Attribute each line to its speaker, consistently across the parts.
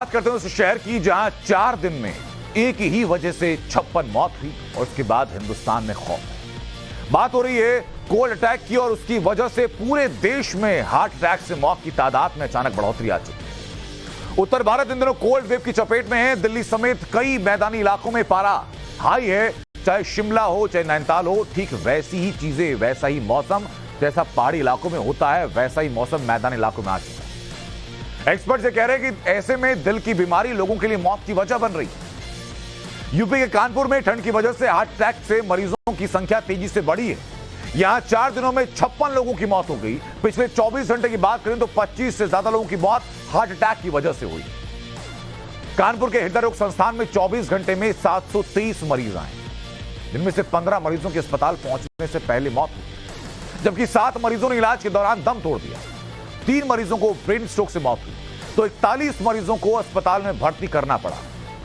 Speaker 1: बात करते हैं उस शहर की जहां 4 दिन में एक ही वजह से 56 मौत हुई और उसके बाद हिंदुस्तान में खौफ है। बात हो रही है कोल्ड अटैक की और उसकी वजह से पूरे देश में हार्ट अटैक से मौत की तादाद में अचानक बढ़ोतरी आ चुकी है। उत्तर भारत इन दिनों कोल्ड वेव की चपेट में है। दिल्ली समेत कई मैदानी इलाकों में पारा हाई है। चाहे शिमला हो चाहे नैनीताल हो, ठीक वैसी ही चीजें, वैसा ही मौसम जैसा पहाड़ी इलाकों में होता है, वैसा ही मौसम मैदानी इलाकों में आ चुका है। एक्सपर्ट ये कह रहे हैं कि ऐसे में दिल की बीमारी लोगों के लिए मौत की वजह बन रही है। यूपी के कानपुर में ठंड की वजह से हार्ट अटैक से मरीजों की संख्या तेजी से बढ़ी है। यहां 4 दिनों में 56 लोगों की मौत हो गई। पिछले 24 घंटे की बात करें तो 25 से ज्यादा लोगों की मौत हार्ट अटैक की वजह से हुई। कानपुर के हृदय रोग संस्थान में 24 घंटे में 723 मरीज आए, जिनमें से 15 मरीजों के अस्पताल पहुंचने से पहले मौत हुई, जबकि 7 मरीजों ने इलाज के दौरान दम तोड़ दिया। 3 मरीजों को ब्रेन स्ट्रोक से मौत हुई तो 41 मरीजों को अस्पताल में भर्ती करना पड़ा।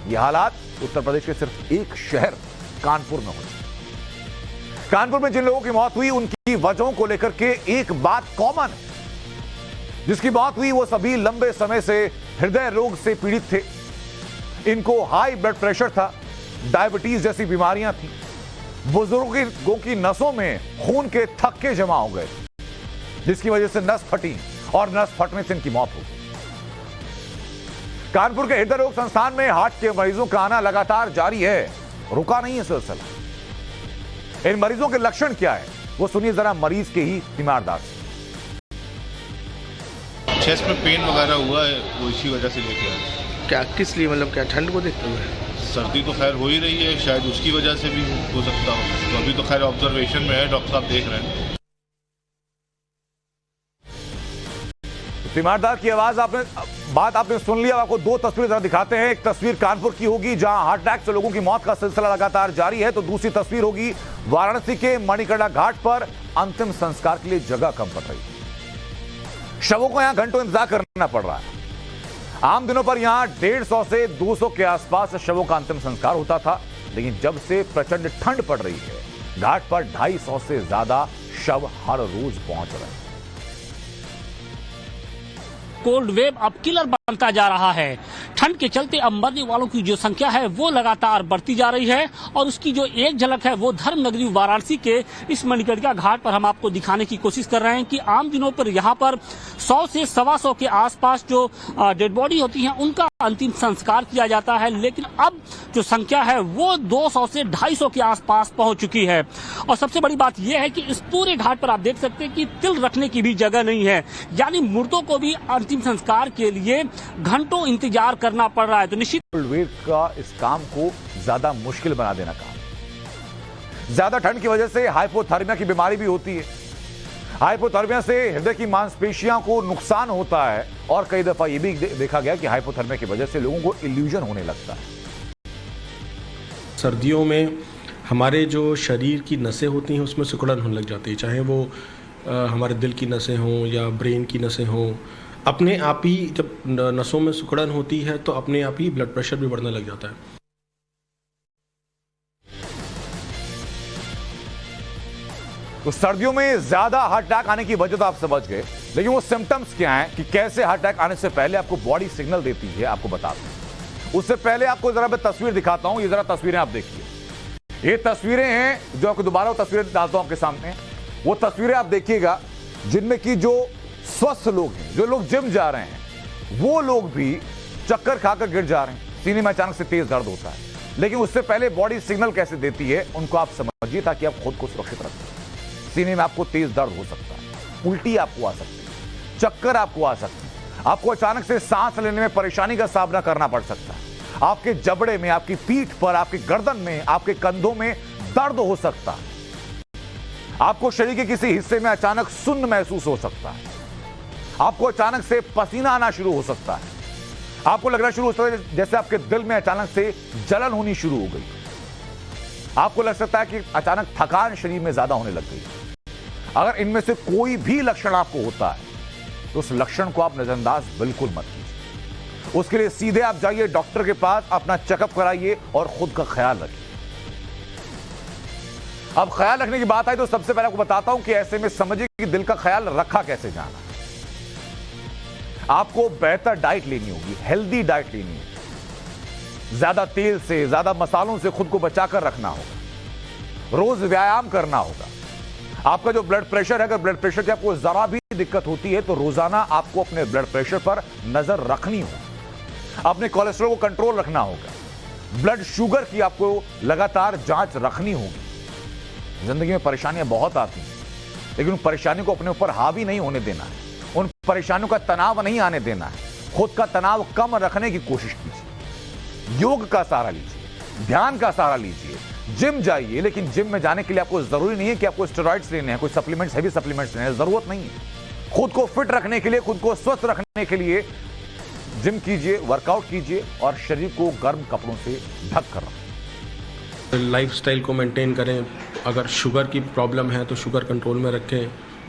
Speaker 1: यह हालात उत्तर प्रदेश के सिर्फ एक शहर कानपुर में हुई। कानपुर में जिन लोगों की मौत हुई उनकी वजहों को लेकर के एक बात कॉमन है। जिसकी मौत हुई वो सभी लंबे समय से हृदय रोग से पीड़ित थे। इनको हाई ब्लड प्रेशर था, डायबिटीज जैसी बीमारियां थी। बुजुर्गों की नसों में खून के थक्के जमा हो गए, जिसकी वजह से नस फटी और नस फटने से इनकी मौत हो गई। कानपुर के हृदय रोग संस्थान में हार्ट के मरीजों का आना लगातार जारी है, रुका नहीं है सिलसिला। इन मरीजों के लक्षण क्या है वो सुनिए जरा मरीज के ही तीमारदार से।
Speaker 2: चेस्ट में पेन वगैरह हुआ है, वो इसी वजह से लेके आए।
Speaker 3: क्या किस लिए, मतलब क्या ठंड को देखते हुए?
Speaker 2: सर्दी तो खैर हो ही रही है, शायद उसकी वजह से भी हो सकता हो। तो अभी तो खैर ऑब्जर्वेशन में है, डॉक्टर साहब देख रहे हैं।
Speaker 1: तीमारदार की आवाज बात आपने सुन लिया। आपको 2 तस्वीरें जरा दिखाते हैं। एक तस्वीर कानपुर की होगी जहां हार्ट अटैक से लोगों की मौत का सिलसिला लगातार जारी है, तो दूसरी तस्वीर होगी वाराणसी के मणिकर्णिका घाट पर अंतिम संस्कार के लिए जगह कम पड़ रही है। शवों को यहां घंटों इंतजार करना पड़ रहा है। आम दिनों पर यहां 150 से 200 के आसपास शवों का अंतिम संस्कार होता था, लेकिन जब से प्रचंड ठंड पड़ रही है घाट पर 250 से ज्यादा शव हर रोज पहुंच रहे हैं।
Speaker 4: कोल्ड वेव अब किलर बनता जा रहा है। ठंड के चलते अब मरने वालों की जो संख्या है वो लगातार बढ़ती जा रही है और उसकी जो एक झलक है वो धर्म नगरी वाराणसी के इस मणिकर्णिका घाट पर हम आपको दिखाने की कोशिश कर रहे हैं कि आम दिनों पर यहाँ पर 100 से 125 के आसपास जो डेड बॉडी होती है उनका अंतिम संस्कार किया जाता है, लेकिन अब जो संख्या है वो 200 से 250 के आसपास पहुंच चुकी है। और सबसे बड़ी बात यह है कि इस पूरे घाट पर आप देख सकते हैं कि तिल रखने की भी जगह नहीं है, यानी मुर्दों को भी अंतिम संस्कार के लिए घंटों इंतजार करना पड़ रहा है। तो निश्चित
Speaker 1: कोल्ड वेव का इस काम को ज्यादा मुश्किल बना देना काम। ज्यादा ठंड की वजह से हाइपोथर्मिया की बीमारी भी होती है। हाइपोथर्मिया से हृदय की मांसपेशियों को नुकसान होता है और कई दफा यह भी देखा गया कि हाइपोथर्मिया की वजह से लोगों को इल्यूजन होने लगता है।
Speaker 5: सर्दियों में हमारे जो शरीर की नसें होती हैं उसमें सिकुड़न होने लग जाती है, चाहे वो हमारे दिल की नसें हों या ब्रेन की नसें हों। अपने आप ही जब नसों में सिकुड़न होती है तो अपने आप ही ब्लड प्रेशर भी बढ़ने लग जाता है।
Speaker 1: तो सर्दियों में ज्यादा हार्ट अटैक आने की वजह तो आप समझ गए, लेकिन वो सिम्टम्स क्या हैं कि कैसे हार्ट अटैक आने से पहले आपको बॉडी सिग्नल देती है, आपको बताते हैं। उससे पहले आपको जरा मैं तस्वीर दिखाता हूं। ये जरा तस्वीरें आप देखिए। ये तस्वीरें हैं जो आपको दोबारा तस्वीरें डालता हूं आपके सामने। वो तस्वीरें आप देखिएगा जिनमें कि जो स्वस्थ लोग हैं, जो लोग जिम जा रहे हैं, वो लोग भी चक्कर खाकर गिर जा रहे हैं। सीने में अचानक से तेज दर्द होता है, लेकिन उससे पहले बॉडी सिग्नल कैसे देती है उनको आप समझिए ताकि आप खुद को सुरक्षित रखें। सीने में आपको तेज दर्द हो सकता है, उल्टी आपको आ सकती है, चक्कर आपको आ सकती है, आपको अचानक से सांस लेने में परेशानी का सामना करना पड़ सकता है। आपके जबड़े में, आपकी पीठ पर, आपकी गर्दन में, आपके कंधों में दर्द हो सकता है। आपको शरीर के किसी हिस्से में अचानक सुन्न महसूस हो सकता है। आपको अचानक से पसीना आना शुरू हो सकता है। आपको लगना शुरू हो सकता है जैसे आपके दिल में अचानक से जलन होनी शुरू हो गई। आपको लग सकता है कि अचानक थकान शरीर में ज्यादा होने लग गई। अगर इनमें से कोई भी लक्षण आपको होता है तो उस लक्षण को आप नजरअंदाज बिल्कुल मत कीजिए। उसके लिए सीधे आप जाइए डॉक्टर के पास, अपना चेकअप कराइए और खुद का ख्याल रखिए। अब ख्याल रखने की बात आई तो सबसे पहले आपको बताता हूं कि ऐसे में समझिए कि दिल का ख्याल रखा कैसे जाना। आपको बेहतर डाइट लेनी होगी, हेल्दी डाइट लेनी होगी, ज्यादा तेल से, ज्यादा मसालों से खुद को बचाकर रखना होगा, रोज व्यायाम करना होगा। आपका जो ब्लड प्रेशर है, अगर ब्लड प्रेशर की आपको जरा भी दिक्कत होती है तो रोजाना आपको अपने ब्लड प्रेशर पर नजर रखनी होगी, अपने कोलेस्ट्रॉल को कंट्रोल रखना होगा, ब्लड शुगर की आपको लगातार जांच रखनी होगी। जिंदगी में परेशानियां बहुत आती हैं, लेकिन उन परेशानियों को अपने ऊपर हावी नहीं होने देना है, उन परेशानियों का तनाव नहीं आने देना है। खुद का तनाव कम रखने की कोशिश कीजिए, योग का सहारा लीजिए, ध्यान का सहारा लीजिए, जिम जाइए, लेकिन जिम में जाने के लिए आपको जरूरी नहीं है कि आपको स्टेरॉइड्स लेने हैं, कोई सप्लीमेंट्स, हैवी सप्लीमेंट्स लेने हैं, जरूरत नहीं है। खुद को फिट रखने के लिए, खुद को स्वस्थ रखने के लिए जिम कीजिए, वर्कआउट कीजिए और शरीर को गर्म कपड़ों से ढक कर रखें।
Speaker 5: लाइफस्टाइल को मेंटेन करें। अगर शुगर की प्रॉब्लम है तो शुगर कंट्रोल में रखें,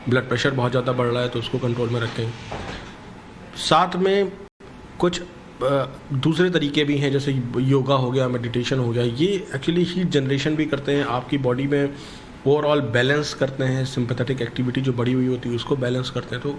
Speaker 5: ब्लड प्रेशर बहुत ज़्यादा बढ़ रहा है तो उसको कंट्रोल में रखें। साथ में कुछ दूसरे तरीके भी हैं, जैसे योगा हो गया, मेडिटेशन हो गया। ये एक्चुअली हीट जनरेशन भी करते हैं, आपकी बॉडी में ओवरऑल बैलेंस करते हैं, सिंपैथेटिक एक्टिविटी जो बढ़ी हुई होती है उसको बैलेंस करते हैं। तो